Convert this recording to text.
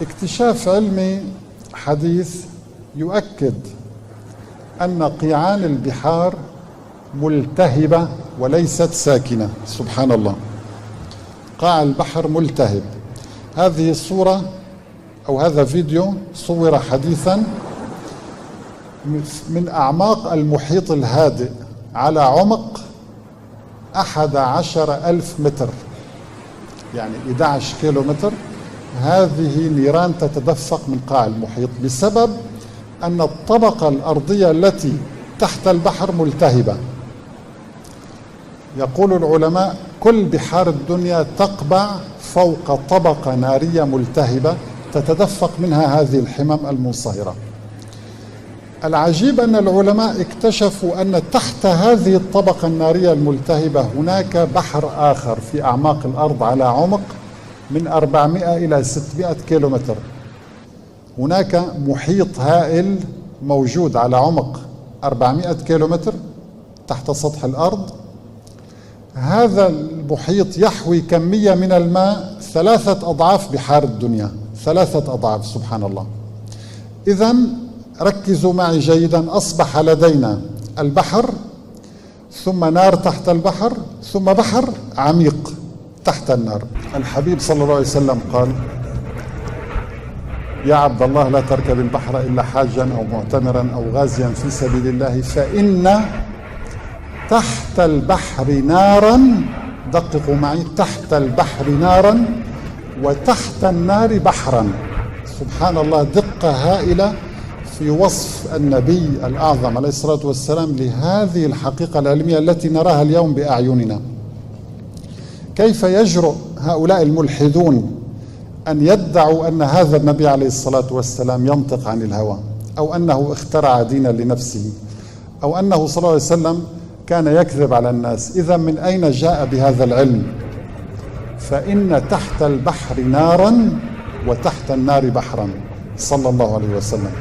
اكتشاف علمي حديث يؤكد أن قيعان البحار ملتهبة وليست ساكنة. سبحان الله، قاع البحر ملتهب. هذه الصورة أو هذا فيديو صور حديثا من أعماق المحيط الهادئ على عمق 11,000 متر، يعني 11 كيلو متر. هذه نيران تتدفق من قاع المحيط بسبب أن الطبقة الأرضية التي تحت البحر ملتهبة. يقول العلماء كل بحار الدنيا تقبع فوق طبقة نارية ملتهبة تتدفق منها هذه الحمم المنصهرة. العجيب أن العلماء اكتشفوا أن تحت هذه الطبقة النارية الملتهبة هناك بحر آخر في أعماق الأرض على عمق من 400 إلى 600 كيلومتر. هناك محيط هائل موجود على عمق 400 كيلومتر تحت سطح الأرض. هذا المحيط يحوي كمية من الماء 3 أضعاف بحار الدنيا، 3 أضعاف. سبحان الله. إذن ركزوا معي جيدا، أصبح لدينا البحر، ثم نار تحت البحر، ثم بحر عميق تحت النار. الحبيب صلى الله عليه وسلم قال: يا عبد الله لا تركب البحر إلا حاجا أو معتمرا أو غازيا في سبيل الله، فإن تحت البحر نارا، دققوا معي، تحت البحر نارا وتحت النار بحرا. سبحان الله، دقة هائلة في وصف النبي الأعظم عليه الصلاة والسلام لهذه الحقيقة العلمية التي نراها اليوم بأعيننا. كيف يجرؤ هؤلاء الملحدون أن يدعوا أن هذا النبي عليه الصلاة والسلام ينطق عن الهوى، أو أنه اخترع دينا لنفسه، أو أنه صلى الله عليه وسلم كان يكذب على الناس؟ إذا من أين جاء بهذا العلم؟ فإن تحت البحر نارا وتحت النار بحرا، صلى الله عليه وسلم.